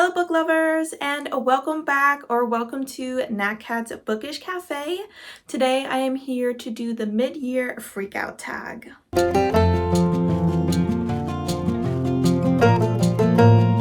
Hello book lovers, and welcome back or welcome to Nat Cat's Bookish Cafe. Today I am here to do the mid-year freakout tag.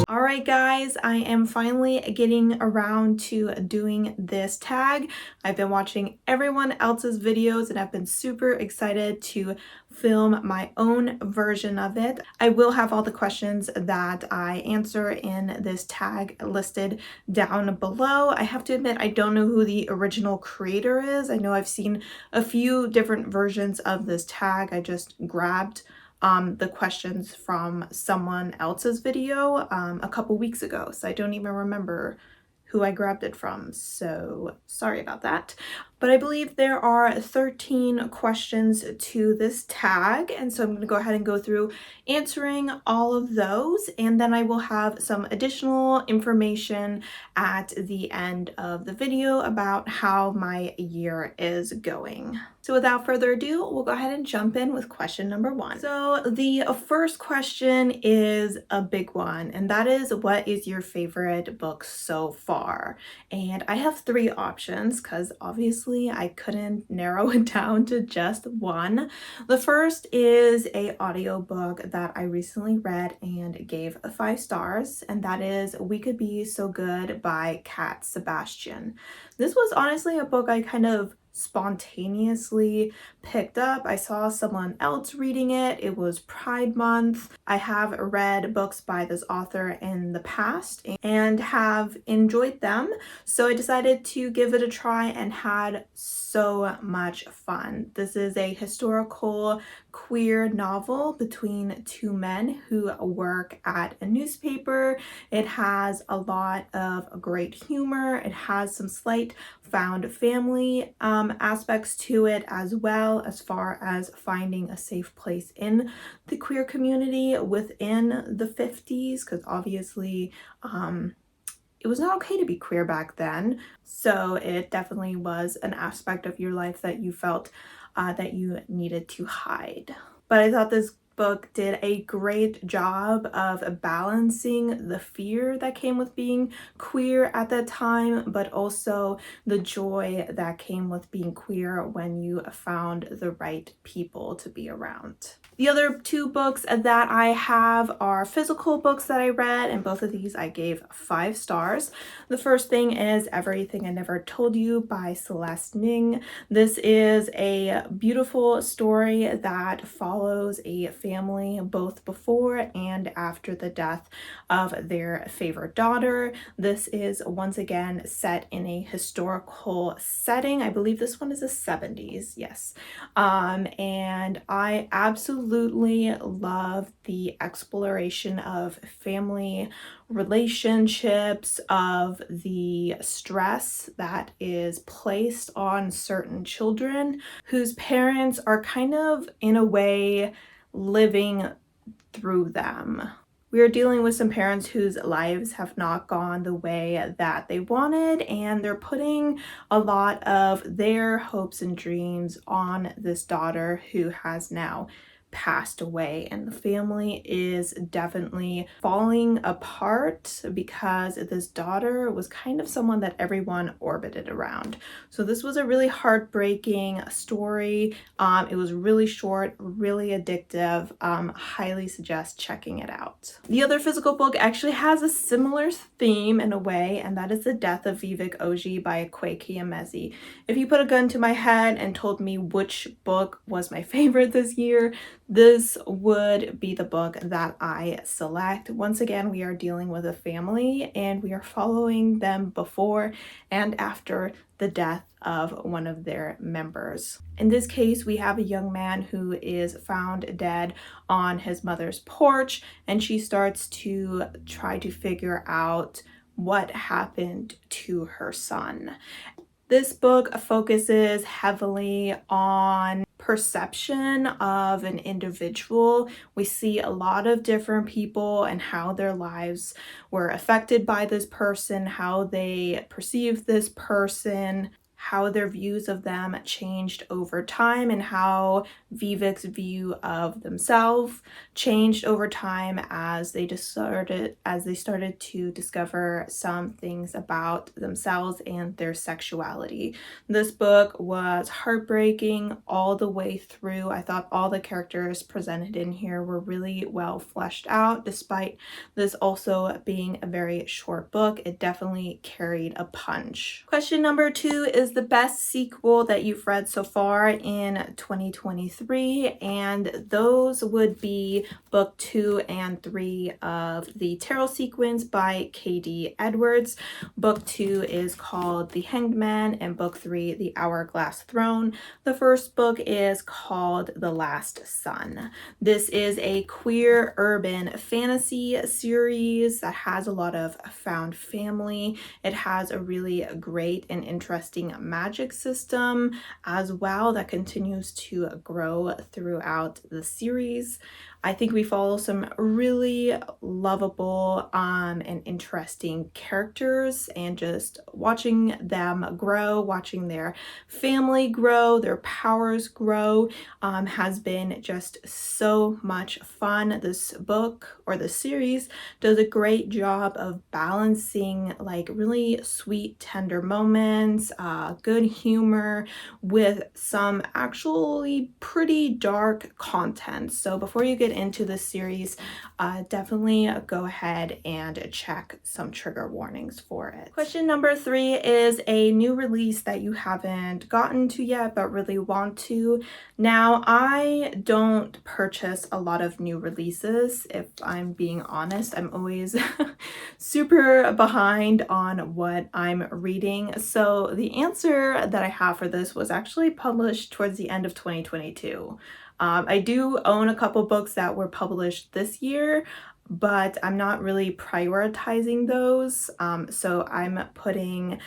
Alright guys, I am finally getting around to doing this tag. I've been watching everyone else's videos and I've been super excited to film my own version of it. I will have all the questions that I answer in this tag listed down below. I have to admit, I don't know who the original creator is. I know I've seen a few different versions of this tag. I just grabbed the questions from someone else's video a couple weeks ago, so I don't even remember who I grabbed it from, so sorry about that. But I believe there are 13 questions to this tag, and so I'm going to go ahead and go through answering all of those, and then I will have some additional information at the end of the video about how my year is going. So without further ado, we'll go ahead and jump in with question number 1. So the first question is a big one, and that is, what is your favorite book so far? And I have 3 options because obviously I couldn't narrow it down to just one. The first is an audiobook that I recently read and gave 5 stars, and that is We Could Be So Good by Cat Sebastian. This was honestly a book I kind of spontaneously picked up. I saw someone else reading it. It was Pride Month. I have read books by this author in the past and have enjoyed them, so I decided to give it a try and had so much fun. This is a historical queer novel between 2 men who work at a newspaper. It has a lot of great humor. It has some slight found family aspects to it, as well as far as finding a safe place in the queer community within the 50s, because obviously it was not okay to be queer back then. So it definitely was an aspect of your life that you felt that you needed to hide. But I thought this book did a great job of balancing the fear that came with being queer at that time, but also the joy that came with being queer when you found the right people to be around. The other 2 books that I have are physical books that I read, and both of these I gave 5 stars. The first thing is Everything I Never Told You by Celeste Ning. This is a beautiful story that follows a family both before and after the death of their favorite daughter. This is once again set in a historical setting. I believe this one is the 70s, yes. And I absolutely love the exploration of family relationships, of the stress that is placed on certain children whose parents are kind of, in a way, living through them. We are dealing with some parents whose lives have not gone the way that they wanted, and they're putting a lot of their hopes and dreams on this daughter who has now passed away, and the family is definitely falling apart because this daughter was kind of someone that everyone orbited around. So this was a really heartbreaking story. It was really short, really addictive. Highly suggest checking it out. The other physical book actually has a similar theme in a way, and that is The Death of Vivek Oji by Kweki Emezi. If you put a gun to my head and told me which book was my favorite this year, this would be the book that I select. Once again, we are dealing with a family and we are following them before and after the death of one of their members. In this case, we have a young man who is found dead on his mother's porch, and she starts to try to figure out what happened to her son. This book focuses heavily on perception of an individual. We see a lot of different people and how their lives were affected by this person, how they perceive this person, how their views of them changed over time and how Vivek's view of themselves changed over time as they started to discover some things about themselves and their sexuality. This book was heartbreaking all the way through. I thought all the characters presented in here were really well fleshed out. Despite this also being a very short book, it definitely carried a punch. Question number 2 is the best sequel that you've read so far in 2023, and those would be book 2 and 3 of the Tarot Sequence by K.D. Edwards. Book 2 is called The Hanged Man, and book 3, The Hourglass Throne. The first book is called The Last Son. This is a queer urban fantasy series that has a lot of found family. It has a really great and interesting magic system as well that continues to grow throughout the series. I think we follow some really lovable and interesting characters, and just watching them grow, watching their family grow, their powers grow, has been just so much fun. This book, or the series, does a great job of balancing like really sweet, tender moments, good humor, with some actually pretty dark content. So before you get into this series, definitely go ahead and check some trigger warnings for it. Question number 3 is a new release that you haven't gotten to yet but really want to. Now, I don't purchase a lot of new releases, if I'm being honest. I'm always super behind on what I'm reading. So the answer that I have for this was actually published towards the end of 2022. I do own a couple books that were published this year, but I'm not really prioritizing those. So I'm putting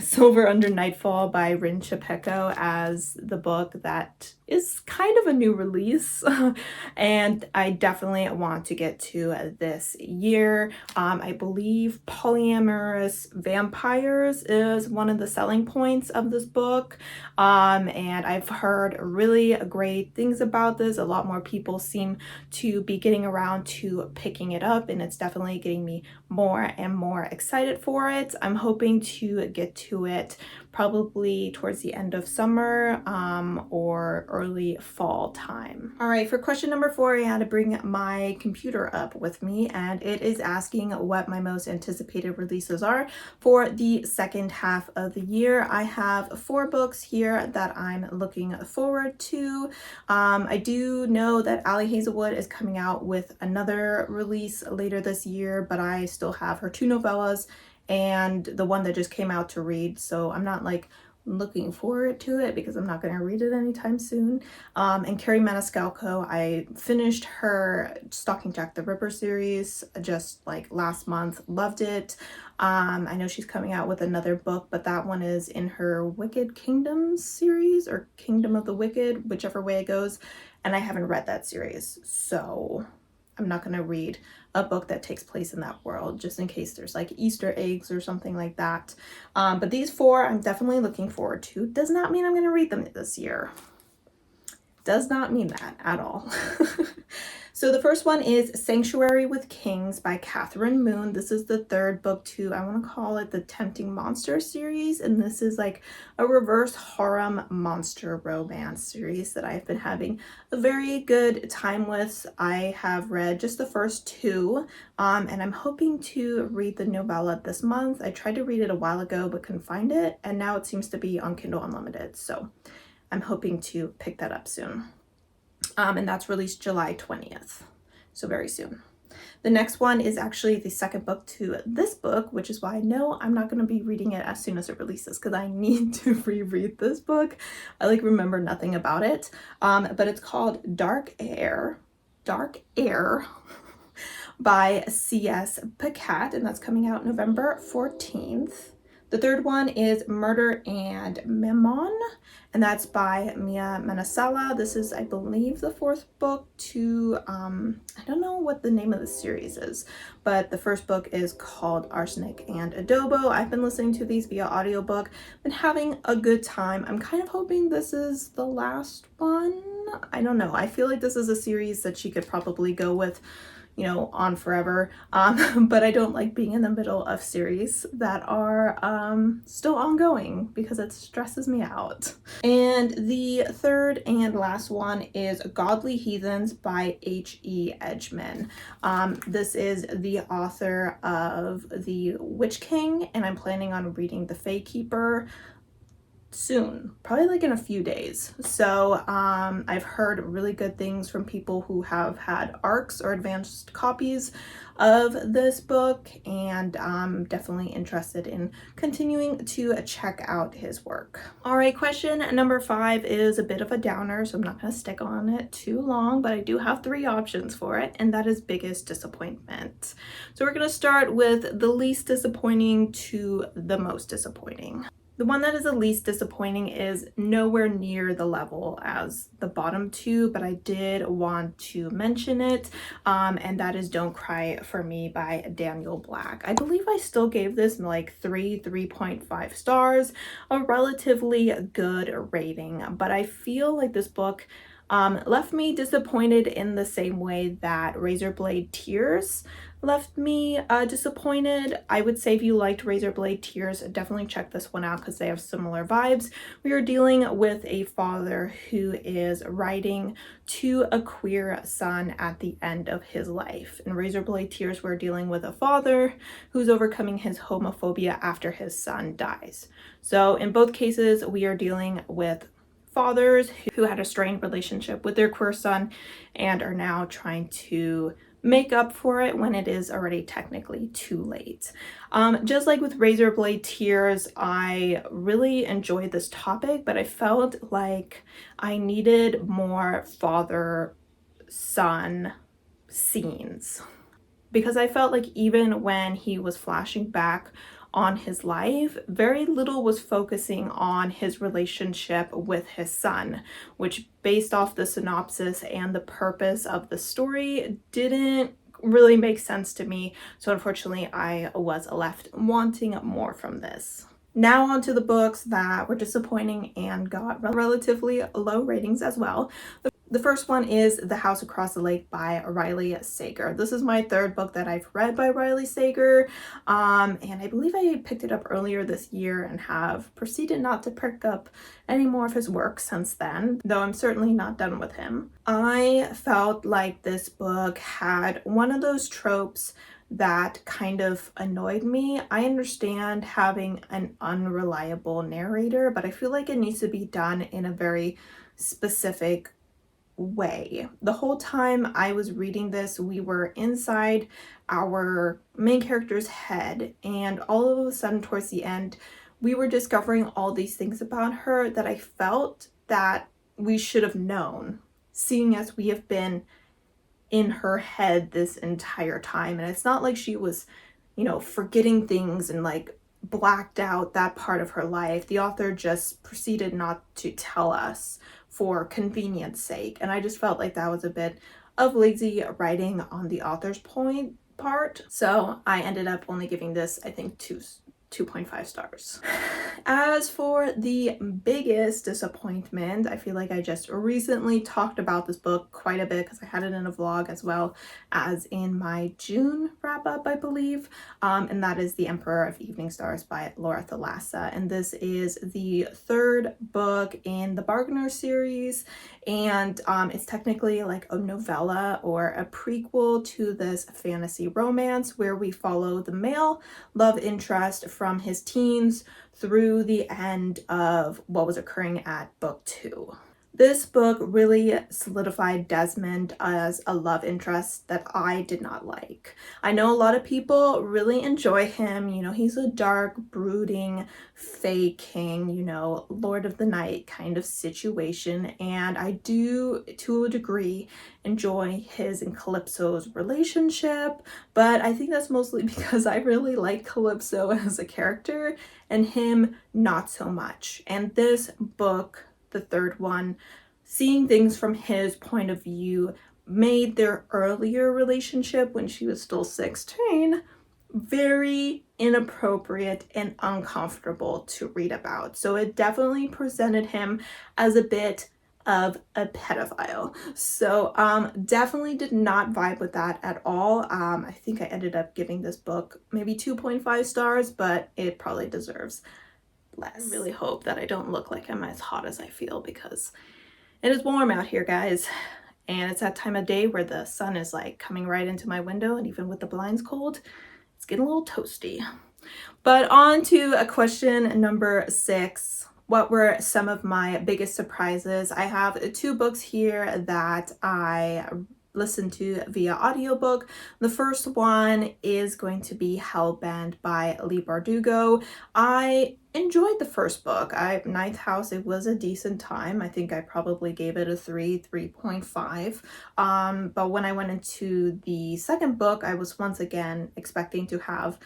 Silver Under Nightfall by Rin Chapeko as the book that is kind of a new release, and I definitely want to get to this year. I believe polyamorous vampires is one of the selling points of this book, and I've heard really great things about this. A lot more people seem to be getting around to picking it up, and it's definitely getting me more and more excited for it. I'm hoping to get to it probably towards the end of summer or early fall time. All right, for question number 4, I had to bring my computer up with me, and it is asking what my most anticipated releases are for the second half of the year. I have 4 books here that I'm looking forward to. I do know that Allie Hazelwood is coming out with another release later this year, but I still have her 2 novellas and the one that just came out to read, so I'm not like looking forward to it because I'm not going to read it anytime soon. And Carrie Maniscalco, I finished her Stalking Jack the Ripper series just like last month, loved it. I know she's coming out with another book, but that one is in her Wicked Kingdoms series, or Kingdom of the Wicked, whichever way it goes, and I haven't read that series, so I'm not going to read a book that takes place in that world, just in case there's like Easter eggs or something like that. But these 4 I'm definitely looking forward to. Does not mean I'm going to read them this year. Does not mean that at all. So the first one is Sanctuary with Kings by Catherine Moon. This is the 3rd book to, I want to call it the Tempting Monster series, and this is like a reverse harem monster romance series that I've been having a very good time with. I have read just the first 2, and I'm hoping to read the novella this month. I tried to read it a while ago but couldn't find it, and now it seems to be on Kindle Unlimited, so I'm hoping to pick that up soon. And that's released July 20th, so very soon. The next one is actually the second book to this book, which is why I know I'm not going to be reading it as soon as it releases, because I need to reread this book. I like remember nothing about it, but it's called Dark Air by C.S. Pacat, and that's coming out November 14th. The third one is Murder and Memon, and that's by Mia Manasala. This is, I believe, the fourth book to, I don't know what the name of the series is, but the first book is called Arsenic and Adobo. I've been listening to these via audiobook, been having a good time. I'm kind of hoping this is the last one. I don't know. I feel like this is a series that she could probably go with, you know, on forever, but I don't like being in the middle of series that are still ongoing because it stresses me out. And the third and last one is Godly Heathens by H.E. Edgman. This is the author of The Witch King, and I'm planning on reading The Fae Keeper soon, probably like in a few days. So I've heard really good things from people who have had ARCs or advanced copies of this book, and I'm definitely interested in continuing to check out his work. All right, question number 5 is a bit of a downer, so I'm not going to stick on it too long, but I do have 3 options for it, and that is biggest disappointment. So we're going to start with the least disappointing to the most disappointing. The one that is the least disappointing is nowhere near the level as the bottom 2, but I did want to mention it, and that is Don't Cry for Me by Daniel Black. I believe I still gave this like 3.5 stars, a relatively good rating, but I feel like this book left me disappointed in the same way that Razorblade Tears left me disappointed. I would say if you liked Razorblade Tears, definitely check this one out because they have similar vibes. We are dealing with a father who is writing to a queer son at the end of his life. In Razorblade Tears, we're dealing with a father who's overcoming his homophobia after his son dies. So in both cases, we are dealing with fathers who had a strained relationship with their queer son and are now trying to make up for it when it is already technically too late. Just like with Razorblade Tears, I really enjoyed this topic, but I felt like I needed more father-son scenes, because I felt like even when he was flashing back on his life, very little was focusing on his relationship with his son, which, based off the synopsis and the purpose of the story, didn't really make sense to me. So unfortunately, I was left wanting more from this. Now on to the books that were disappointing and got relatively low ratings as well. The first one is The House Across the Lake by Riley Sager. This is my 3rd book that I've read by Riley Sager, and I believe I picked it up earlier this year and have proceeded not to pick up any more of his work since then, though I'm certainly not done with him. I felt like this book had one of those tropes that kind of annoyed me. I understand having an unreliable narrator, but I feel like it needs to be done in a very specific way. The whole time I was reading this, we were inside our main character's head, and all of a sudden towards the end, we were discovering all these things about her that I felt that we should have known, seeing as we have been in her head this entire time. And it's not like she was, you know, forgetting things and like blacked out that part of her life. The author just proceeded not to tell us for convenience sake, and I just felt like that was a bit of lazy writing on the author's part. So I ended up only giving this, I think, 2.5 stars. As for the biggest disappointment, I feel like I just recently talked about this book quite a bit because I had it in a vlog as well as in my June wrap up, I believe, and that is The Emperor of Evening Stars by Laura Thalassa. And this is the 3rd book in the Bargainer series, and it's technically like a novella or a prequel to this fantasy romance where we follow the male love interest from his teens through the end of what was occurring at book 2. This book really solidified Desmond as a love interest that I did not like. I know a lot of people really enjoy him. You know, he's a dark, brooding, Fae King, you know, Lord of the Night kind of situation. And I do, to a degree, enjoy his and Calypso's relationship. But I think that's mostly because I really like Calypso as a character and him not so much. And this book, the third one, seeing things from his point of view, made their earlier relationship when she was still 16 very inappropriate and uncomfortable to read about. So it definitely presented him as a bit of a pedophile. So definitely did not vibe with that at all. I think I ended up giving this book maybe 2.5 stars, but it probably deserves less. I really hope that I don't look like I'm as hot as I feel, because it is warm out here, guys. And it's that time of day where the sun is like coming right into my window, and even with the blinds cold, it's getting a little toasty. But on to a question number 6. What were some of my biggest surprises? I have 2 books here that I listened to via audiobook. The first one is going to be Hellbent by Leigh Bardugo. I enjoyed the first book. Ninth House, it was a decent time. I think I probably gave it a 3.5. But when I went into the second book, I was once again expecting to have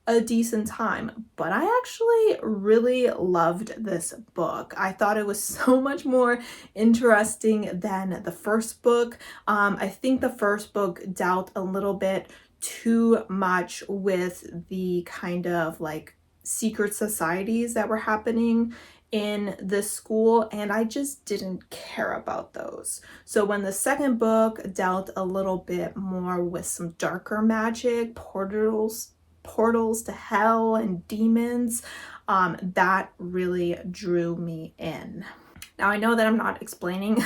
a decent time, but I actually really loved this book. I thought it was so much more interesting than the first book. I think the first book dealt a little bit too much with the kind of like secret societies that were happening in this school, and I just didn't care about those. So when the second book dealt a little bit more with some darker magic, portals to hell and demons, that really drew me in. Now, I know that I'm not explaining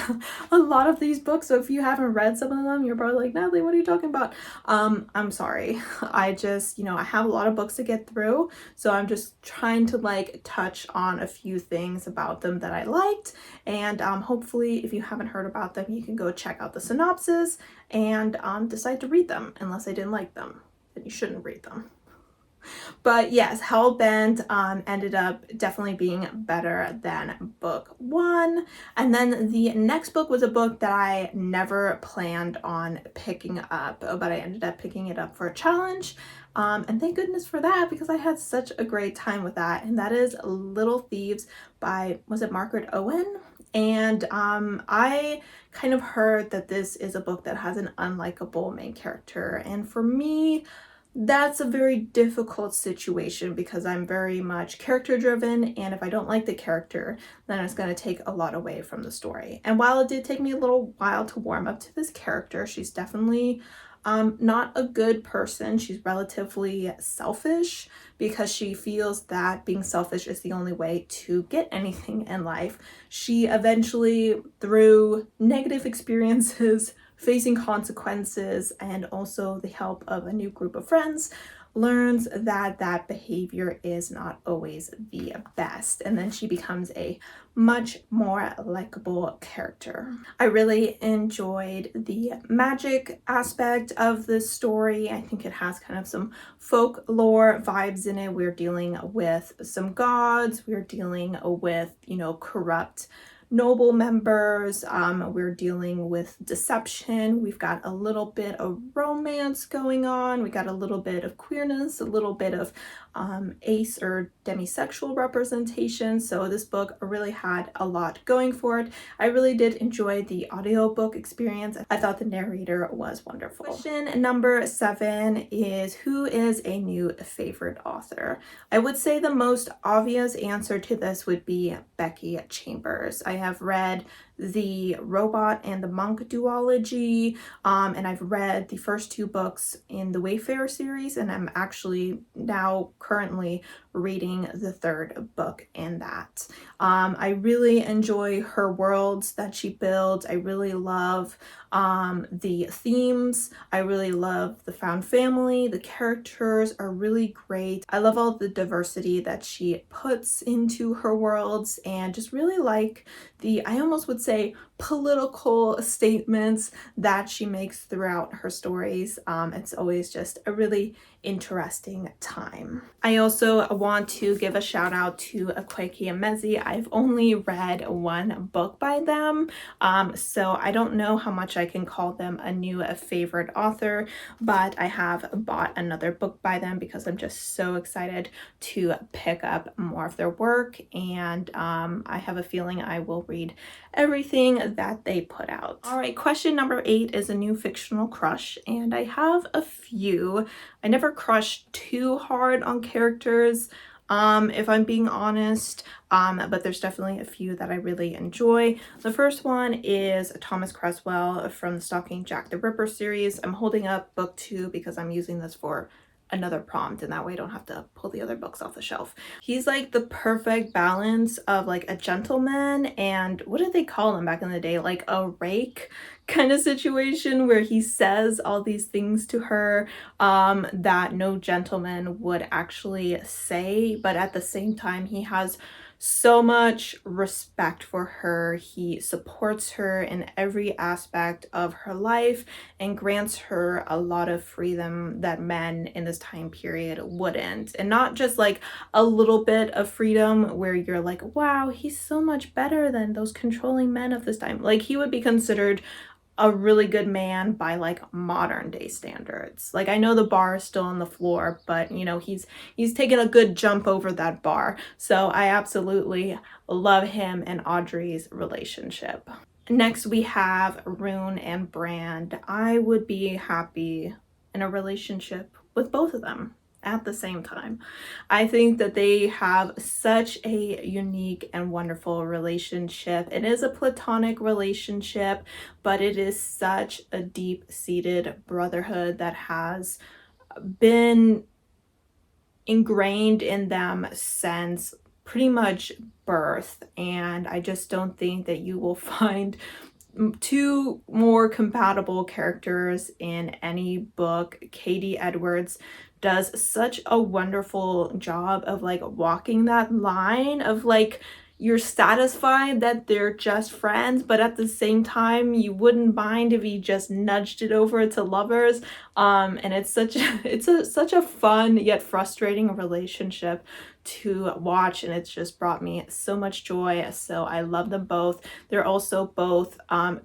a lot of these books, so if you haven't read some of them, you're probably like, Natalie, what are you talking about? I'm sorry. I just, I have a lot of books to get through, so I'm just trying to like touch on a few things about them that I liked, and hopefully if you haven't heard about them, you can go check out the synopsis and decide to read them. Unless I didn't like them, then you shouldn't read them. But yes, Hellbent ended up definitely being better than book 1. And then the next book was a book that I never planned on picking up, but I ended up picking it up for a challenge. And thank goodness for that, because I had such a great time with that. And that is Little Thieves by, was it Margaret Owen? And I kind of heard that this is a book that has an unlikable main character. And for me, that's a very difficult situation, because I'm very much character driven, and if I don't like the character, then it's going to take a lot away from the story. And while it did take me a little while to warm up to this character, she's definitely not a good person. She's relatively selfish, because she feels that being selfish is the only way to get anything in life. She eventually, through negative experiences, facing consequences, and also the help of a new group of friends, learns that that behavior is not always the best, and then she becomes a much more likable character. I really enjoyed the magic aspect of this story. I think it has kind of some folklore vibes in it. We're dealing with some gods, we're dealing with, corrupt noble members, we're dealing with deception, we've got a little bit of romance going on, we got a little bit of queerness, a little bit of ace or demisexual representation. So this book really had a lot going for it. I really did enjoy the audiobook experience. I thought the narrator was wonderful. Question number 7 is, who is a new favorite author? I would say the most obvious answer to this would be Becky Chambers. I have read the Robot and the Monk duology, and I've read the first 2 books in the Wayfarer series, and I'm actually now currently reading the 3rd book in that. I really enjoy her worlds that she builds. I really love the themes. I really love the found family. The characters are really great. I love all the diversity that she puts into her worlds, and just really like I almost would say, say, political statements that she makes throughout her stories. It's always just a really interesting time. I also want to give a shout out to Akwaeke Emezi. I've only read one book by them, so I don't know how much I can call them a new favorite author, but I have bought another book by them because I'm just so excited to pick up more of their work, and I have a feeling I will read everything that they put out. All right, question number 8 is a new fictional crush, and I have a few. I never crushed too hard on characters, if I'm being honest, but there's definitely a few that I really enjoy. The first one is Thomas Creswell from the Stalking Jack the Ripper series. I'm holding up book 2 because I'm using this for another prompt, and that way I don't have to pull the other books off the shelf. He's like the perfect balance of like a gentleman and what did they call him back in the day, like a rake kind of situation, where he says all these things to her that no gentleman would actually say, but at the same time he has so much respect for her. He supports her in every aspect of her life and grants her a lot of freedom that men in this time period wouldn't. And not just like a little bit of freedom where you're like, wow, he's so much better than those controlling men of this time. Like, he would be considered a really good man by like modern day standards. Like, I know the bar is still on the floor, but you know, he's taken a good jump over that bar. So I absolutely love him and Audrey's relationship. Next we have Rune and Brand. I would be happy in a relationship with both of them at the same time. I think that they have such a unique and wonderful relationship. It is a platonic relationship, but it is such a deep-seated brotherhood that has been ingrained in them since pretty much birth, and I just don't think that you will find two more compatible characters in any book. Katie Edwards does such a wonderful job of like walking that line of like, you're satisfied that they're just friends, but at the same time you wouldn't mind if he just nudged it over to lovers. And it's such a fun yet frustrating relationship to watch, and it's just brought me so much joy. So I love them both. They're also both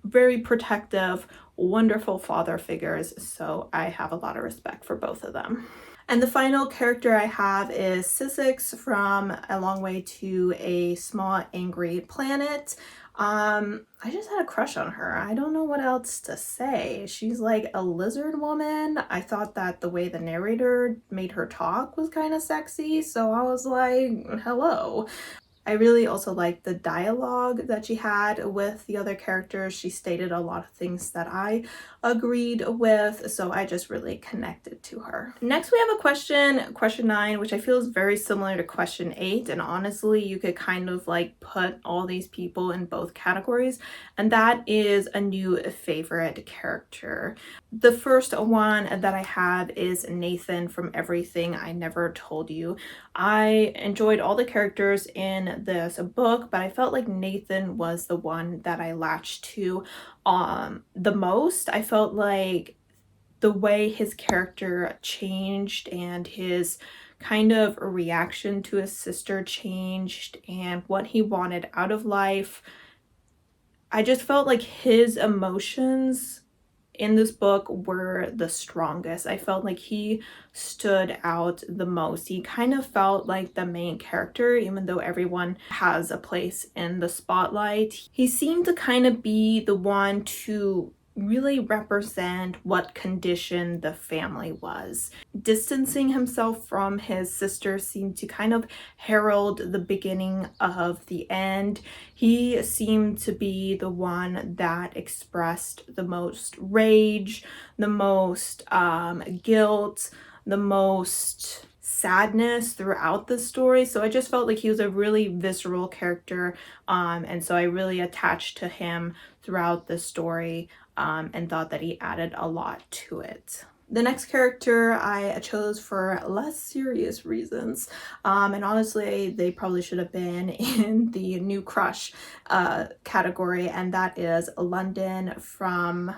very protective, wonderful father figures, so I have a lot of respect for both of them. And the final character I have is Sisyx from A Long Way to a Small Angry Planet. I just had a crush on her. I don't know what else to say. She's like a lizard woman. I thought that the way the narrator made her talk was kind of sexy, so I was like, hello. I really also liked the dialogue that she had with the other characters. She stated a lot of things that I agreed with, so I just really connected to her. Next we have a question 9, which I feel is very similar to question 8, and honestly you could kind of like put all these people in both categories, and that is a new favorite character. The first one that I have is Nathan from Everything I Never Told You. I enjoyed all the characters in this book, but I felt like Nathan was the one that I latched to the most. I felt like the way his character changed and his kind of reaction to his sister changed and what he wanted out of life. I just felt like his emotions in this book were the strongest. I felt like he stood out the most. He kind of felt like the main character, even though everyone has a place in the spotlight. He seemed to kind of be the one to really represent what condition the family was. Distancing himself from his sister seemed to kind of herald the beginning of the end. He seemed to be the one that expressed the most rage, the most guilt, the most sadness throughout the story. So I just felt like he was a really visceral character, and so I really attached to him throughout the story, and thought that he added a lot to it. The next character I chose for less serious reasons, and honestly they probably should have been in the new crush category, and that is London from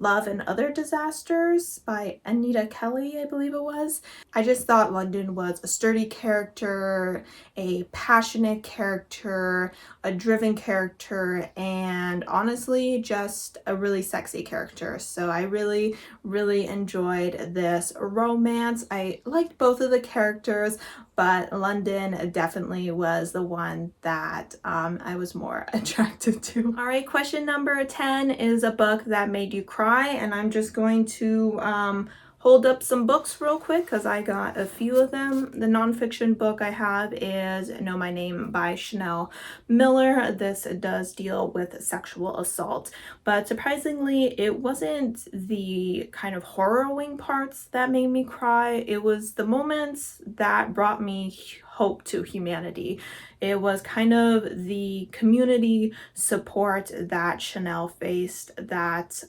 Love and Other Disasters by Anita Kelly, I believe it was. I just thought London was a sturdy character, a passionate character, a driven character, and honestly just a really sexy character. So I really, really enjoyed this romance. I liked both of the characters, but London definitely was the one that I was more attracted to. All right, question number 10 is a book that made you cry, and I'm just going to hold up some books real quick because I got a few of them. The nonfiction book I have is Know My Name by Chanel Miller. This does deal with sexual assault, but surprisingly it wasn't the kind of harrowing parts that made me cry. It was the moments that brought me hope to humanity. It was kind of the community support that Chanel faced that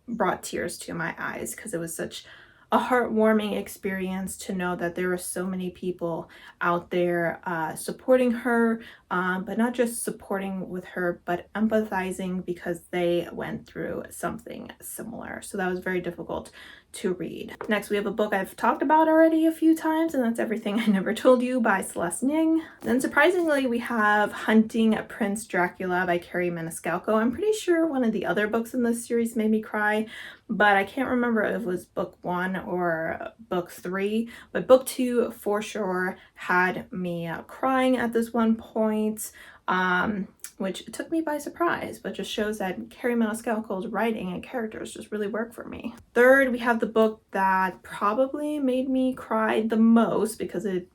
brought tears to my eyes, because it was such a heartwarming experience to know that there were so many people out there supporting her, but not just supporting with her, but empathizing because they went through something similar. So that was very difficult to read. Next, we have a book I've talked about already a few times, and that's Everything I Never Told You by Celeste Ning. Then surprisingly, we have Hunting Prince Dracula by Carrie Maniscalco. I'm pretty sure one of the other books in this series made me cry, but I can't remember if it was book 1 or book 3, but book 2 for sure had me crying at this one point, which took me by surprise, but just shows that Carrie Maniscalco's writing and characters just really work for me. Third, we have the book that probably made me cry the most because it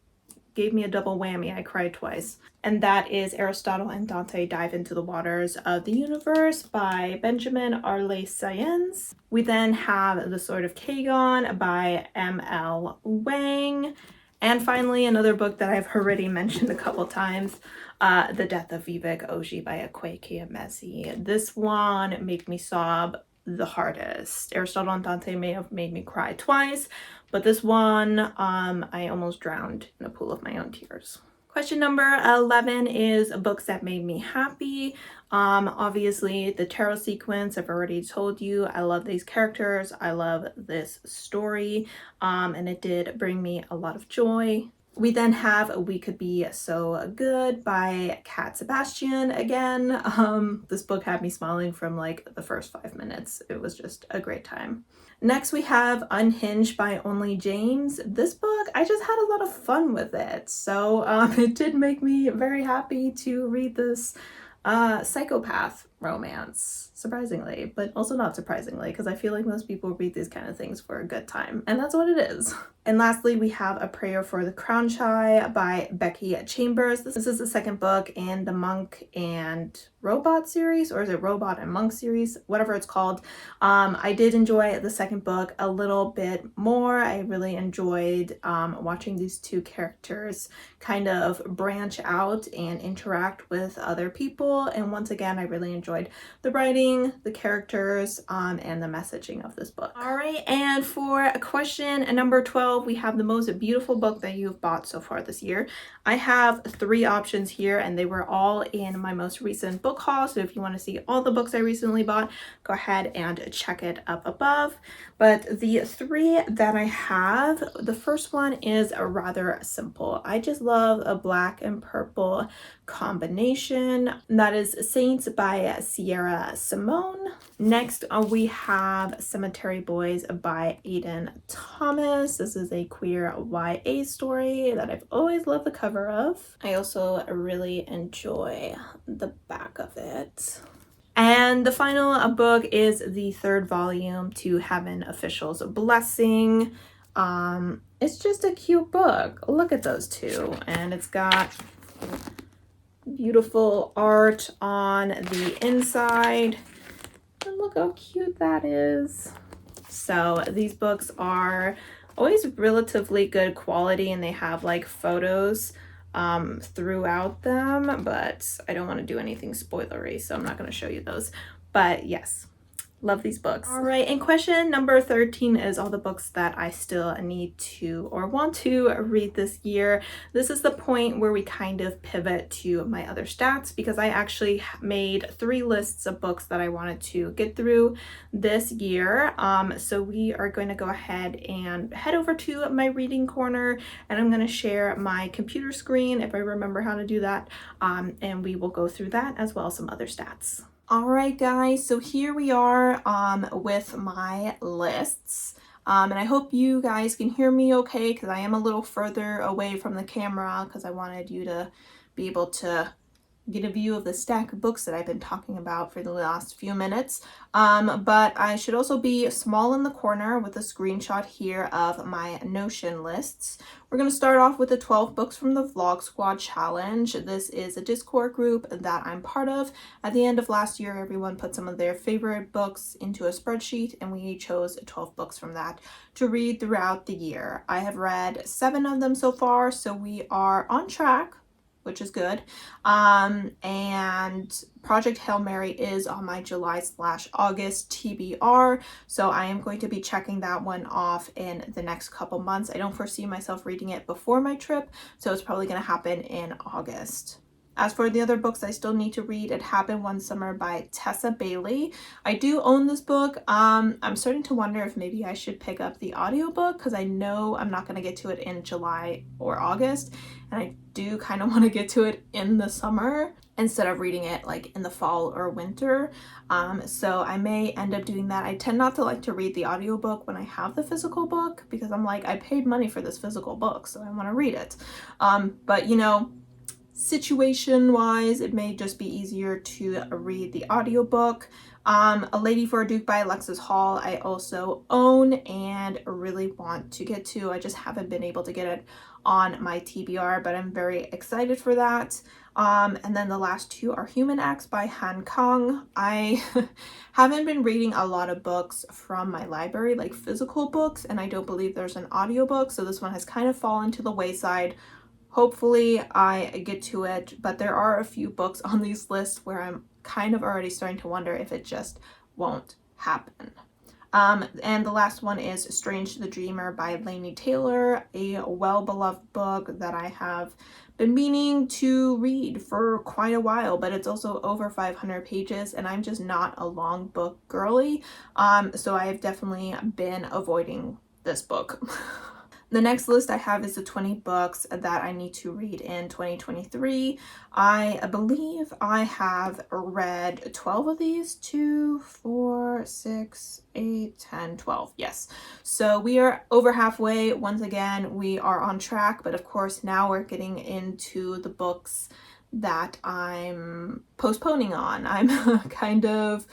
gave me a double whammy. I cried twice. And that is Aristotle and Dante Dive into the Waters of the Universe by Benjamin Arle Sayens. We then have The Sword of Kagon by M.L. Wang. And finally, another book that I've already mentioned a couple times, The Death of Vivek Oji by Akwe Kiyomesi. This one made me sob the hardest. Aristotle and Dante may have made me cry twice, but this one, I almost drowned in a pool of my own tears. Question number 11 is books that made me happy. Obviously the tarot sequence, I've already told you, I love these characters, I love this story, and it did bring me a lot of joy. We then have We Could Be So Good by Cat Sebastian again. This book had me smiling from like the first 5 minutes. It was just a great time. Next we have Unhinged by Only James. This book, I just had a lot of fun with it. So it did make me very happy to read this psychopath romance, surprisingly, but also not surprisingly, because I feel like most people read these kind of things for a good time, and that's what it is. And lastly, we have A Prayer for the Crown Shy by Becky Chambers. This is the second book in the Monk and Robot series, or is it Robot and Monk series, whatever it's called. I did enjoy the second book a little bit more. I really enjoyed watching these two characters kind of branch out and interact with other people, and once again I really enjoyed the writing, the characters, and the messaging of this book. All right, and for question number 12, we have the most beautiful book that you've bought so far this year. I have 3 options here, and they were all in my most recent book haul, so if you want to see all the books I recently bought, go ahead and check it up above. But the 3 that I have, the first one is rather simple. I just love a black and purple combination. That is Saints by Sierra Simone. Next, we have Cemetery Boys by Aiden Thomas. This is a queer YA story that I've always loved the cover of. I also really enjoy the back of it. And the final book is the 3rd volume, To Heaven Official's Blessing. It's just a cute book. Look at those two. And it's got beautiful art on the inside. And look how cute that is. So these books are always relatively good quality, and they have like photos throughout them, but I don't want to do anything spoilery, so I'm not going to show you those. But yes, Love these books. All right, and question number 13 is all the books that I still need to or want to read this year. This is the point where we kind of pivot to my other stats, because I actually made 3 lists of books that I wanted to get through this year. So we are going to go ahead and head over to my reading corner, and I'm going to share my computer screen if I remember how to do that, and we will go through that as well as some other stats. All right, guys, so here we are with my lists. And I hope you guys can hear me okay, because I am a little further away from the camera because I wanted you to be able to get a view of the stack of books that I've been talking about for the last few minutes. But I should also be small in the corner with a screenshot here of my Notion lists. We're going to start off with the 12 books from the Vlog Squad Challenge. This is a Discord group that I'm part of. At the end of last year, everyone put some of their favorite books into a spreadsheet, and we chose 12 books from that to read throughout the year. I have read 7 of them so far, so we are on track, which is good. And Project Hail Mary is on my July/August TBR, so I am going to be checking that one off in the next couple months. I don't foresee myself reading it before my trip, so it's probably going to happen in August. As for the other books I still need to read, It Happened One Summer by Tessa Bailey. I do own this book. I'm starting to wonder if maybe I should pick up the audiobook, because I know I'm not going to get to it in July or August, and I do kind of want to get to it in the summer instead of reading it like in the fall or winter. So I may end up doing that. I tend not to like to read the audiobook when I have the physical book, because I'm like, I paid money for this physical book, so I want to read it. But you know, situation wise, it may just be easier to read the audiobook. A Lady for a Duke by Alexis Hall I also own and really want to get to. I just haven't been able to get it on my TBR, but I'm very excited for that. And then the last 2 are Human Acts by Han Kang. I haven't been reading a lot of books from my library, like physical books, and I don't believe there's an audiobook, so this one has kind of fallen to the wayside. Hopefully I get to it, but there are a few books on these lists where I'm kind of already starting to wonder if it just won't happen. And the last one is Strange the Dreamer by Laini Taylor, a well-beloved book that I have been meaning to read for quite a while, but it's also over 500 pages, and I'm just not a long book girly, so I have definitely been avoiding this book. The next list I have is the 20 books that I need to read in 2023. I believe I have read 12 of these, 2, 4, 6, 8, 10, 12. Yes. So we are over halfway. Once again, we are on track, but of course now we're getting into the books that I'm postponing on. I'm kind of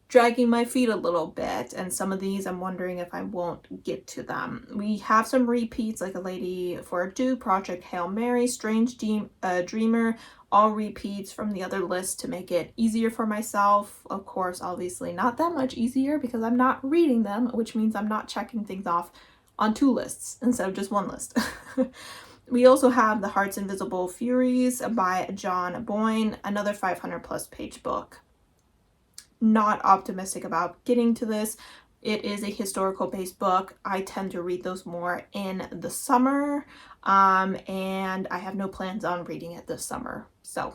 dragging my feet a little bit, and some of these I'm wondering if I won't get to them. We have some repeats, like A Lady for a Duke, Project Hail Mary, Strange Dreamer, all repeats from the other list to make it easier for myself. Of course, obviously not that much easier because I'm not reading them, which means I'm not checking things off on 2 lists instead of just 1 list. We also have The Heart's Invisible Furies by John Boyne, another 500 plus page book. Not optimistic about getting to this. It is a historical based book. I tend to read those more in the summer, and I have no plans on reading it this summer. So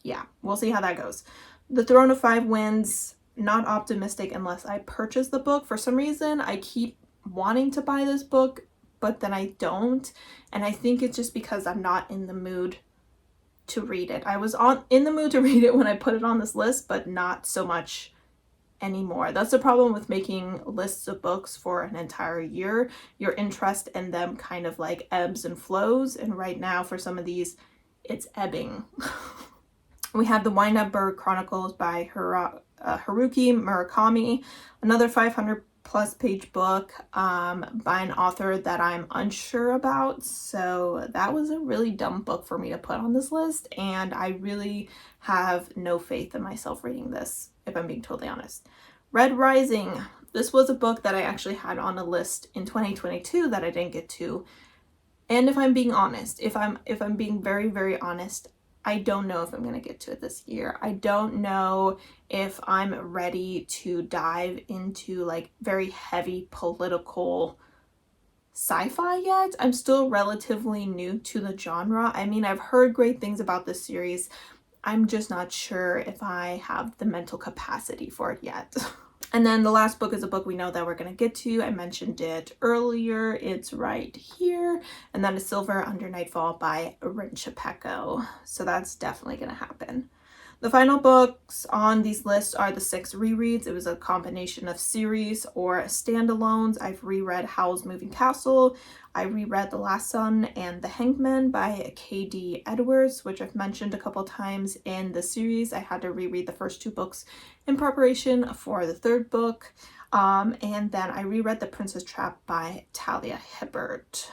yeah, we'll see how that goes. The Throne of Five Winds, not optimistic unless I purchase the book. For some reason, I keep wanting to buy this book, but then I don't, and I think it's just because I'm not in the mood to read it. I was in the mood to read it when I put it on this list, but not so much anymore. That's the problem with making lists of books for an entire year. Your interest in them kind of like ebbs and flows, and right now for some of these it's ebbing. We have The Wind-Up Bird Chronicles by Haruki Murakami, another 500 plus page book by an author that I'm unsure about, so that was a really dumb book for me to put on this list, and I really have no faith in myself reading this, if I'm being totally honest. Red Rising, this was a book that I actually had on a list in 2022 that I didn't get to, and if I'm being honest, if I'm being very, very honest, I don't know if I'm going to get to it this year. I don't know if I'm ready to dive into like very heavy political sci-fi yet. I'm still relatively new to the genre. I mean, I've heard great things about this series. I'm just not sure if I have the mental capacity for it yet. And then the last book is a book we know that we're going to get to. I mentioned it earlier. It's right here. And that is Silver Under Nightfall by Rin Chapeko. So that's definitely going to happen. The final books on these lists are the 6 rereads. It was a combination of series or standalones. I've reread Howl's Moving Castle. I reread The Last Sun and The Hanged Man by K.D. Edwards, which I've mentioned a couple times in the series. I had to reread the first 2 books in preparation for the 3rd book. And then I reread The Princess Trap by Talia Hibbert,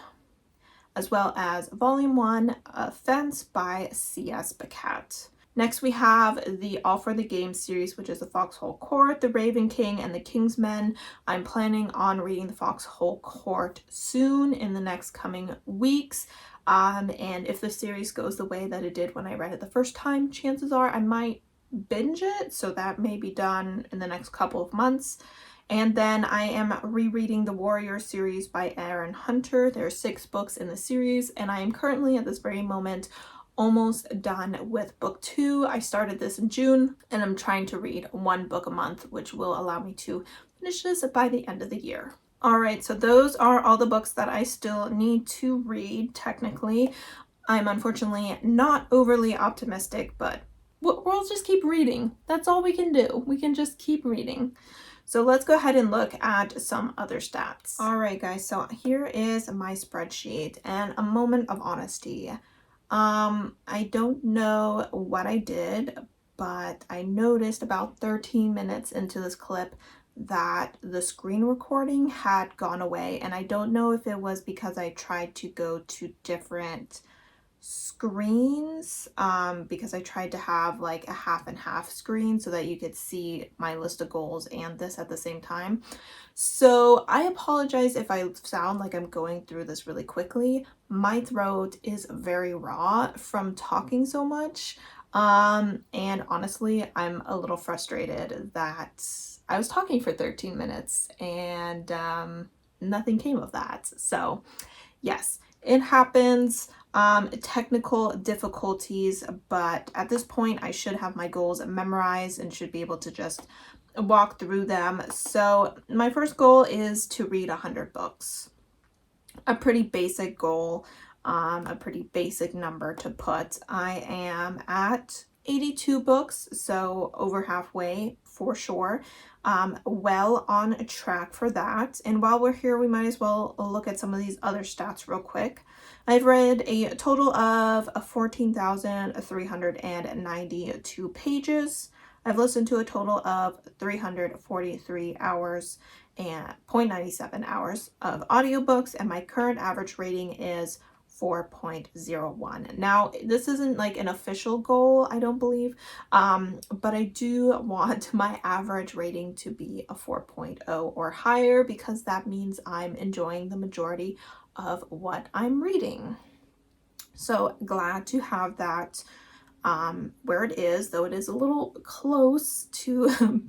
as well as Volume 1, Fence by C.S. Beckett. Next, we have the All for the Game series, which is the Foxhole Court, the Raven King, and the King's Men. I'm planning on reading the Foxhole Court soon in the next coming weeks. And if the series goes the way that it did when I read it the first time, chances are I might binge it. So that may be done in the next couple of months. And then I am rereading the Warrior series by Aaron Hunter. There are 6 books in the series, and I am currently at this very moment almost done with book 2. I started this in June, and I'm trying to read 1 book a month, which will allow me to finish this by the end of the year. All right, so those are all the books that I still need to read, technically. I'm unfortunately not overly optimistic, but we'll just keep reading. That's all we can do. We can just keep reading. So let's go ahead and look at some other stats. All right, guys, so here is my spreadsheet, and a moment of honesty. I don't know what I did, but I noticed about 13 minutes into this clip that the screen recording had gone away, and I don't know if it was because I tried to go to different screens, because I tried to have like a half and half screen so that you could see my list of goals and this at the same time. So I apologize if I sound like I'm going through this really quickly. My throat is very raw from talking so much. And honestly, I'm a little frustrated that I was talking for 13 minutes and nothing came of that. So yes, it happens. Technical difficulties, but at this point I should have my goals memorized and should be able to just walk through them. So my first goal is to read 100 books. A pretty basic goal, a pretty basic number to put. I am at 82 books, so over halfway for sure. Well on track for that. And while we're here, we might as well look at some of these other stats real quick. I've read a total of 14,392 pages. I've listened to a total of 343 hours and 0.97 hours of audiobooks, and my current average rating is 4.01. Now, this isn't like an official goal, I don't believe, but I do want my average rating to be a 4.0 or higher, because that means I'm enjoying the majority of what I'm reading. So glad to have that where it is, though it is a little close to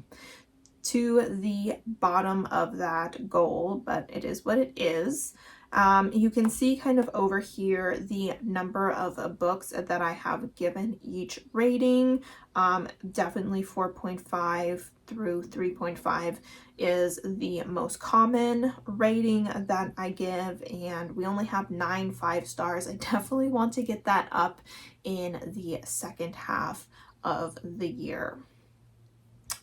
to the bottom of that goal, but it is what it is. You can see kind of over here the number of books that I have given each rating. Definitely 4.5 through 3.5 is the most common rating that I give, and we only have 9 5-stars. I definitely want to get that up in the second half of the year.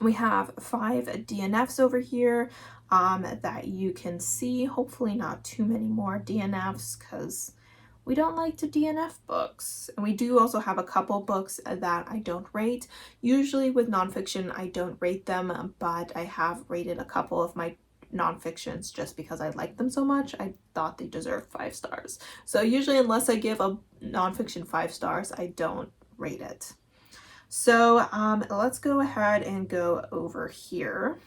We have 5 DNFs over here that you can see. Hopefully not too many more DNFs, because we don't like to DNF books. And we do also have a couple books that I don't rate. Usually with nonfiction, I don't rate them, but I have rated a couple of my nonfictions just because I like them so much. I thought they deserved 5 stars. So usually, unless I give a nonfiction 5 stars, I don't rate it. So let's go ahead and go over here.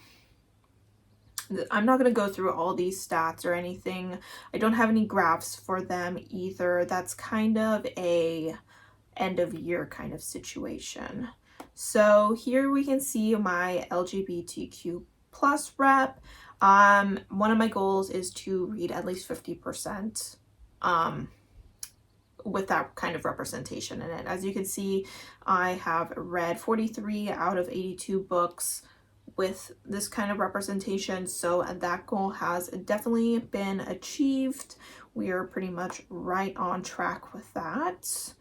I'm not going to go through all these stats or anything. I don't have any graphs for them either. That's kind of a end of year kind of situation. So here we can see my LGBTQ plus rep. One of my goals is to read at least 50% with that kind of representation in it. As you can see, I have read 43 out of 82 books with this kind of representation, so that goal has definitely been achieved. We are pretty much right on track with that.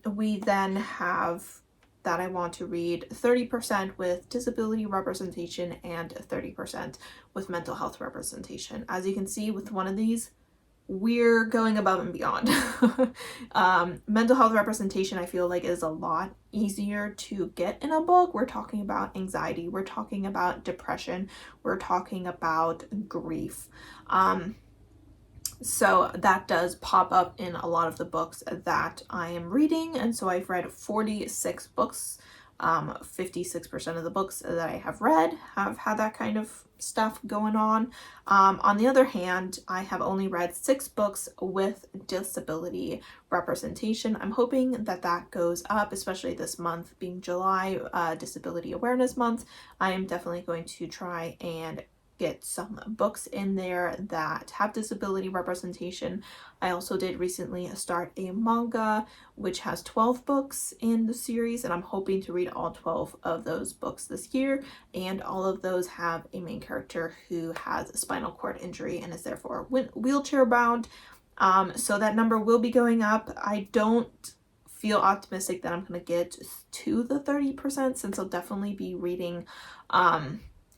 We then have that I want to read 30% with disability representation and 30% with mental health representation. As you can see with one of these, we're going above and beyond. Mental health representation, I feel like, is a lot easier to get in a book. We're talking about anxiety, we're talking about depression, we're talking about grief. So that does pop up in a lot of the books that I am reading, and so I've read 46 books. 56% of the books that I have read have had that kind of stuff going on. On the other hand, I have only read 6 books with disability representation. I'm hoping that that goes up, especially this month being July, Disability Awareness Month. I am definitely going to try and get some books in there that have disability representation. I also did recently start a manga which has 12 books in the series, and I'm hoping to read all 12 of those books this year, and all of those have a main character who has a spinal cord injury and is therefore wheelchair bound. So that number will be going up. I don't feel optimistic that I'm going to get to the 30%, since I'll definitely be reading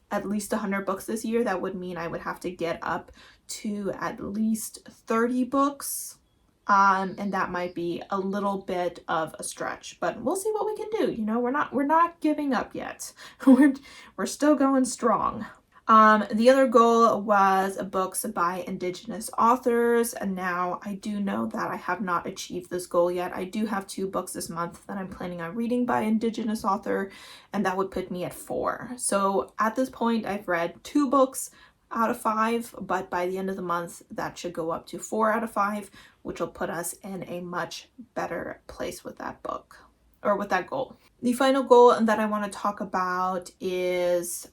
at least 100 books this year. That would mean I would have to get up to at least 30 books. And that might be a little bit of a stretch, but we'll see what we can do. You know, we're not giving up yet. We're still going strong. The other goal was books by Indigenous authors, and now I do know that I have not achieved this goal yet. I do have 2 books this month that I'm planning on reading by Indigenous author, and that would put me at 4. So at this point, I've read 2 books out of 5, but by the end of the month, that should go up to 4 out of 5, which will put us in a much better place with that book, or with that goal. The final goal that I want to talk about is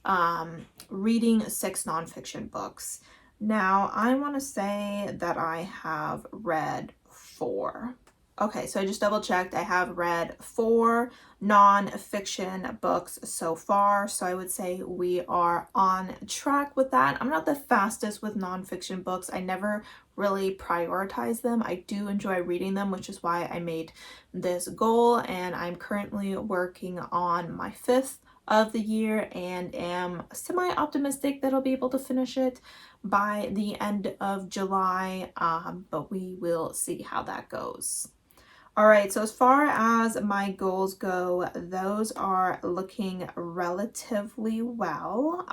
reading 6 nonfiction books. Now, I want to say that I have read 4. Okay, so I just double checked. I have read 4 nonfiction books so far, so I would say we are on track with that. I'm not the fastest with nonfiction books. I never really prioritize them. I do enjoy reading them, which is why I made this goal, and I'm currently working on my 5th of the year and am semi-optimistic that I'll be able to finish it by the end of July, but we will see how that goes. All right, so as far as my goals go, those are looking relatively well,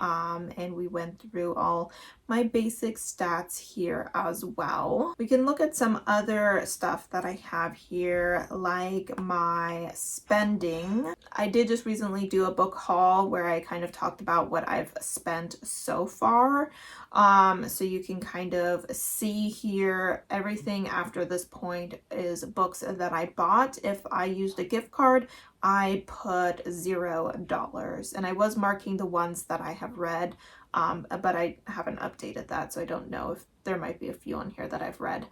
and we went through all my basic stats here as well. We can look at some other stuff that I have here, like my spending. I did just recently do a book haul where I kind of talked about what I've spent so far. So you can kind of see here, everything after this point is books that I bought. If I used a gift card, I put $0, and I was marking the ones that I have read, but I haven't updated that, so I don't know if there might be a few on here that I've read.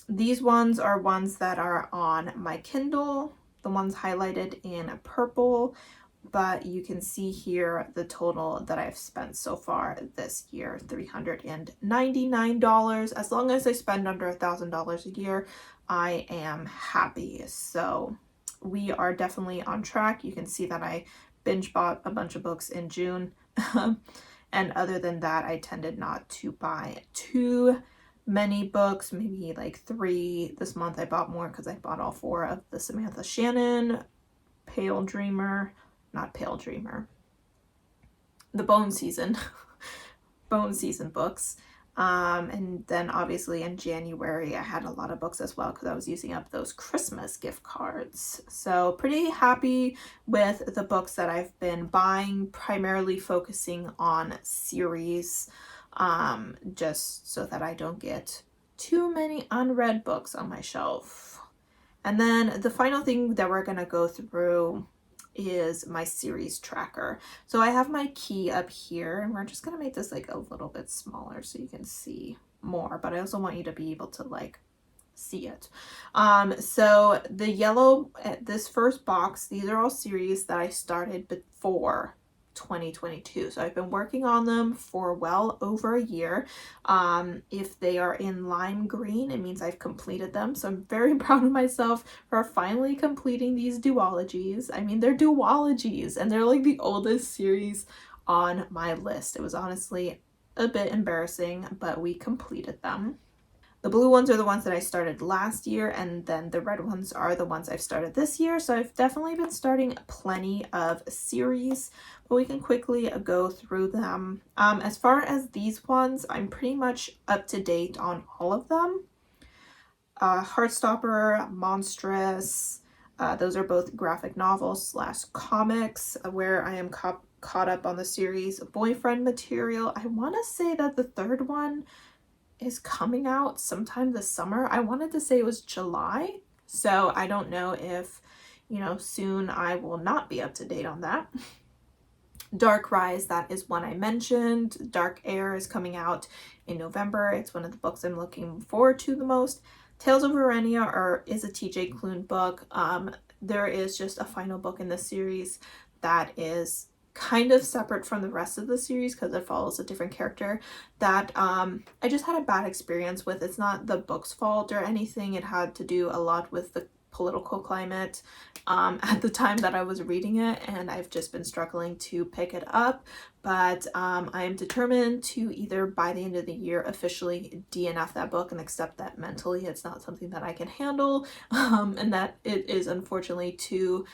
These ones are ones that are on my Kindle, the ones highlighted in purple, but you can see here the total that I've spent so far this year, $399. As long as I spend under $1,000 a year, I am happy. So we are definitely on track. You can see that I binge bought a bunch of books in June. And other than that, I tended not to buy too many books, maybe like 3. This month I bought more because I bought all 4 of the Samantha Shannon, Pale Dreamer, not Pale Dreamer, the Bone Season, Bone Season books. And then obviously in January, I had a lot of books as well because I was using up those Christmas gift cards. So pretty happy with the books that I've been buying, primarily focusing on series, just so that I don't get too many unread books on my shelf. And then the final thing that we're gonna go through is my series tracker. So I have my key up here, and we're just gonna make this like a little bit smaller so you can see more, but I also want you to be able to like see it. So the yellow, this first box, these are all series that I started before 2022. So I've been working on them for well over a year. If they are in lime green, it means I've completed them. So I'm very proud of myself for finally completing these duologies. I mean, they're duologies and they're like the oldest series on my list. It was honestly a bit embarrassing, but we completed them. The blue ones are the ones that I started last year, and then the red ones are the ones I've started this year. So I've definitely been starting plenty of series, but we can quickly go through them. As far as these ones, I'm pretty much up to date on all of them. Heartstopper, Monstrous, those are both graphic novels slash comics, where I am caught up on the series. Boyfriend Material, I want to say that the third one is coming out sometime this summer. I wanted to say it was July, so I don't know if, soon I will not be up to date on that. Dark Rise, that is one I mentioned. Dark Air is coming out in November. It's one of the books I'm looking forward to the most. Tales of Verenia is a TJ Klune book. There is just a final book in the series that is kind of separate from the rest of the series because it follows a different character that I just had a bad experience with. It's not the book's fault or anything. It had to do a lot with the political climate at the time that I was reading it, and I've just been struggling to pick it up. But I am determined to either by the end of the year officially DNF that book and accept that mentally it's not something that I can handle, and that it is unfortunately too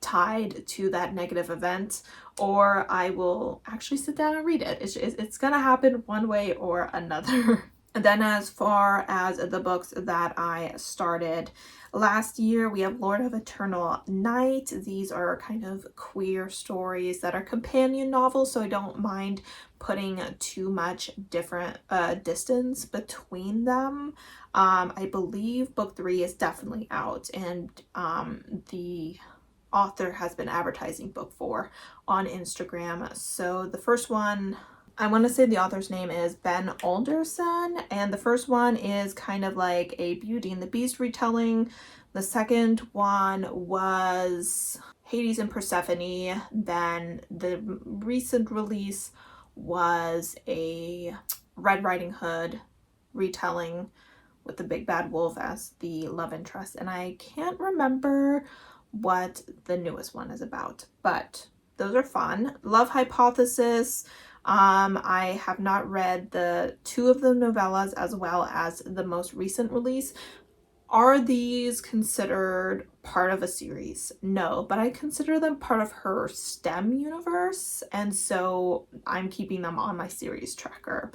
tied to that negative event, or I will actually sit down and read it. It's gonna happen one way or another. And then as far as the books that I started last year, we have Lord of Eternal Night. These are kind of queer stories that are companion novels, so I don't mind putting too much different distance between them. I believe book 3 is definitely out, and the author has been advertising book 4 on Instagram. So the first one, I want to say the author's name is Ben Alderson, and the first one is kind of like a Beauty and the Beast retelling. The second one was Hades and Persephone. Then the recent release was a Red Riding Hood retelling with the big bad wolf as the love interest, and I can't remember what the newest one is about, but those are fun. Love Hypothesis, I have not read the 2 of the novellas as well as the most recent release. Are these considered part of a series? No, but I consider them part of her STEM universe, and so I'm keeping them on my series tracker.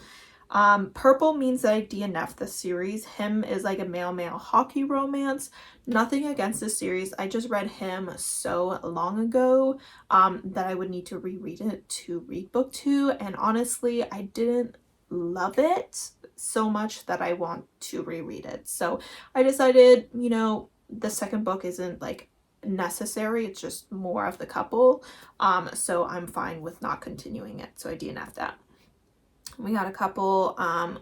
Purple means that I DNF the series. Him is like a male-male hockey romance. Nothing against the series. I just read him so long ago that I would need to reread it to read book 2. And honestly, I didn't love it so much that I want to reread it. So I decided, the second book isn't like necessary. It's just more of the couple. So I'm fine with not continuing it. So I DNF'd that. We got a couple,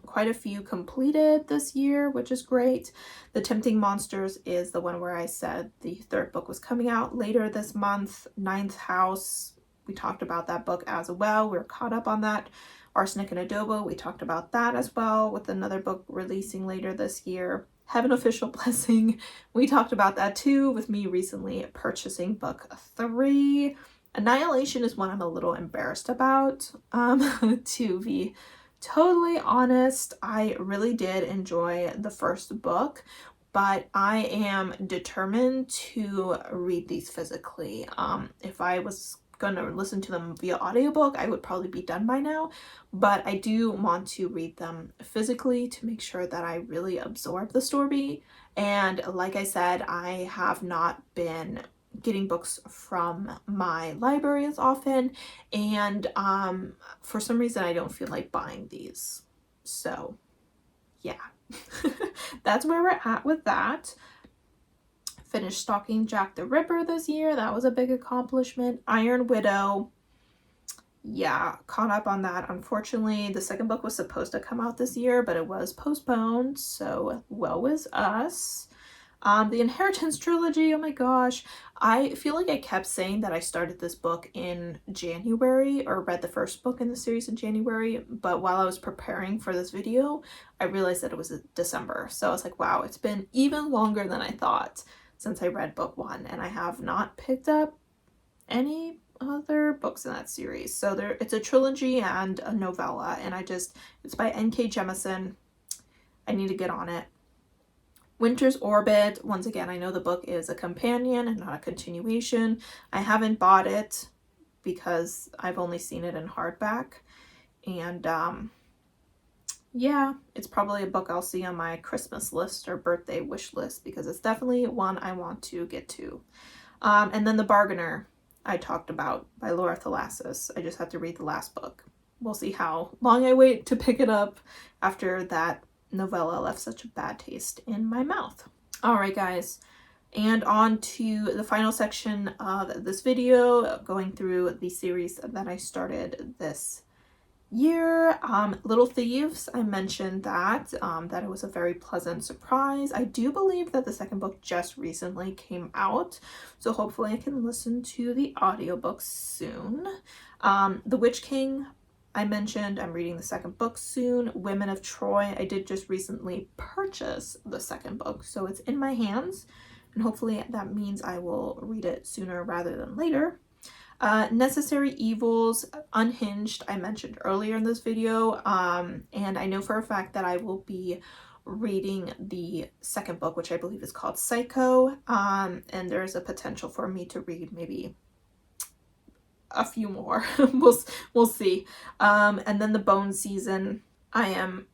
quite a few completed this year, which is great. The Tempting Monsters is the one where I said the third book was coming out later this month. Ninth House, we talked about that book as well. We're caught up on that. Arsenic and Adobo, we talked about that as well, with another book releasing later this year. Heaven Official Blessing, we talked about that too, with me recently purchasing book 3. Annihilation is one I'm a little embarrassed about, to be totally honest. I really did enjoy the first book, but I am determined to read these physically. If I was gonna listen to them via audiobook, I would probably be done by now, but I do want to read them physically to make sure that I really absorb the story. And like I said, I have not been getting books from my library as often, and for some reason I don't feel like buying these. So yeah, that's where we're at with that. Finished stalking Jack the Ripper this year. That was a big accomplishment. Iron Widow. Yeah, caught up on that. Unfortunately, the second book was supposed to come out this year, but it was postponed, so woe is us. The Inheritance trilogy, oh my gosh. I feel like I kept saying that I started this book in January, or read the first book in the series in January, but while I was preparing for this video, I realized that it was December. So I was like, wow, it's been even longer than I thought since I read book one, and I have not picked up any other books in that series. So it's a trilogy and a novella, and it's by N.K. Jemisin. I need to get on it. Winter's Orbit, once again, I know the book is a companion and not a continuation. I haven't bought it because I've only seen it in hardback. And yeah, it's probably a book I'll see on my Christmas list or birthday wish list because it's definitely one I want to get to. And then The Bargainer, I talked about, by Laura Thalassis. I just have to read the last book. We'll see how long I wait to pick it up after that novella left such a bad taste in my mouth. All right, guys, and on to the final section of this video, going through the series that I started this year. Little Thieves, I mentioned that it was a very pleasant surprise. I do believe that the second book just recently came out, so hopefully I can listen to the audiobook soon. The Witch King, I mentioned I'm reading the second book soon. Women of Troy, I did just recently purchase the second book, so it's in my hands, and hopefully that means I will read it sooner rather than later. Necessary Evils, Unhinged, I mentioned earlier in this video, and I know for a fact that I will be reading the second book, which I believe is called Psycho, and there's a potential for me to read maybe a few more. we'll see. And then The Bone Season, I am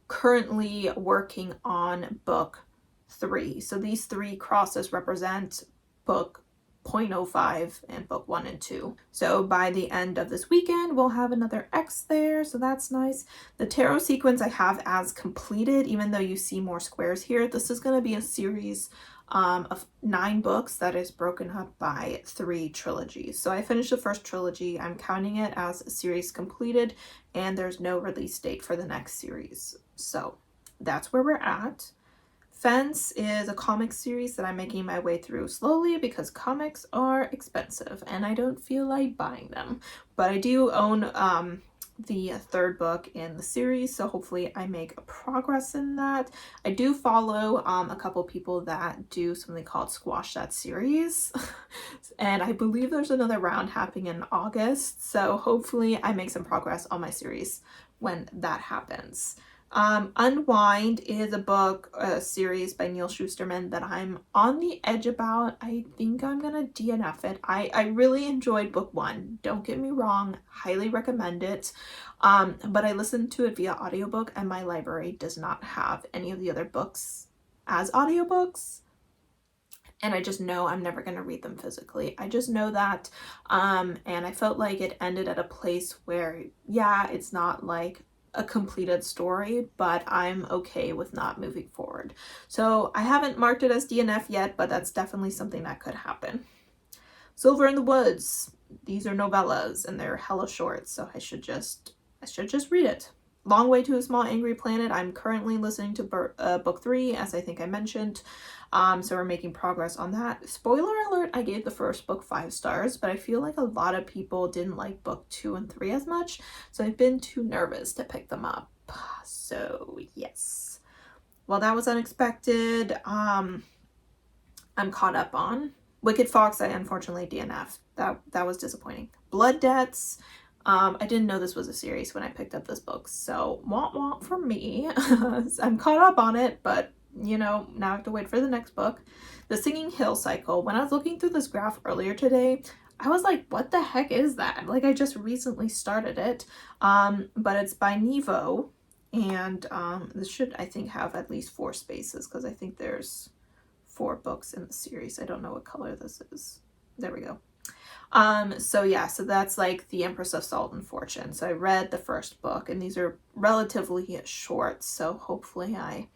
currently working on book 3. So these 3 crosses represent book 0.05 and book 1 and 2. So by the end of this weekend, we'll have another X there, so that's nice. The tarot sequence I have as completed, even though you see more squares here. This is going to be a series of 9 books that is broken up by 3 trilogies. So I finished the first trilogy. I'm counting it as a series completed, and there's no release date for the next series. So that's where we're at. Fence is a comic series that I'm making my way through slowly because comics are expensive and I don't feel like buying them. But I do own the third book in the series, so hopefully I make progress in that. I do follow a couple people that do something called Squash That Series, and I believe there's another round happening in August, so hopefully I make some progress on my series when that happens. Unwind is a series by Neil Shusterman that I'm on the edge about. I think I'm gonna DNF it. I really enjoyed book 1. Don't get me wrong, highly recommend it. But I listened to it via audiobook and my library does not have any of the other books as audiobooks. And I just know I'm never going to read them physically. I just know that. And I felt like it ended at a place where, yeah, it's not like a completed story, but I'm okay with not moving forward. So I haven't marked it as DNF yet, but that's definitely something that could happen. Silver in the Woods. These are novellas and they're hella short, so I should just read it. Long Way to a Small Angry Planet. I'm currently listening to book 3, as I think I mentioned. So we're making progress on that. Spoiler alert, I gave the first book 5 stars, but I feel like a lot of people didn't like book 2 and 3 as much, so I've been too nervous to pick them up. So yes. Well, that was unexpected. I'm caught up on. Wicked Fox, I unfortunately DNF'd. That was disappointing. Blood Debts. I didn't know this was a series when I picked up this book, so womp womp for me. I'm caught up on it, but you know, now I have to wait for the next book. The Singing Hill Cycle. When I was looking through this graph earlier today, I was like, what the heck is that? Like, I just recently started it, but it's by Nevo, and this should, I think, have at least 4 spaces, because I think there's 4 books in the series. I don't know what color this is. There we go. So yeah, so that's like The Empress of Salt and Fortune. So I read the first book, and these are relatively short, so hopefully I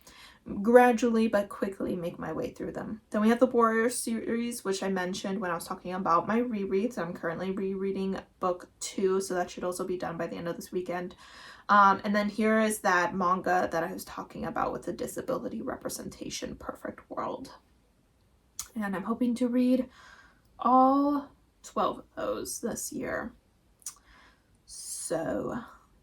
gradually but quickly make my way through them. Then we have the Warrior series, which I mentioned when I was talking about my rereads. I'm currently rereading book 2, so that should also be done by the end of this weekend. And then here is that manga that I was talking about with the disability representation, Perfect World. And I'm hoping to read all 12 of those this year. So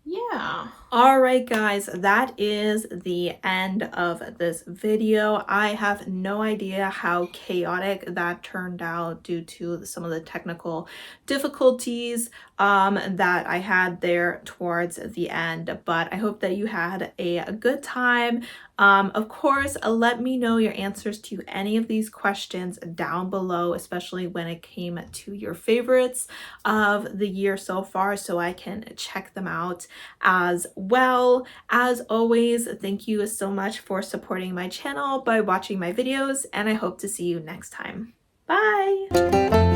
yeah. All right, guys, that is the end of this video. I have no idea how chaotic that turned out due to some of the technical difficulties that I had there towards the end, but I hope that you had a good time. Of course, let me know your answers to any of these questions down below, especially when it came to your favorites of the year so far, so I can check them out as well. As always, thank you so much for supporting my channel by watching my videos, and I hope to see you next time. Bye!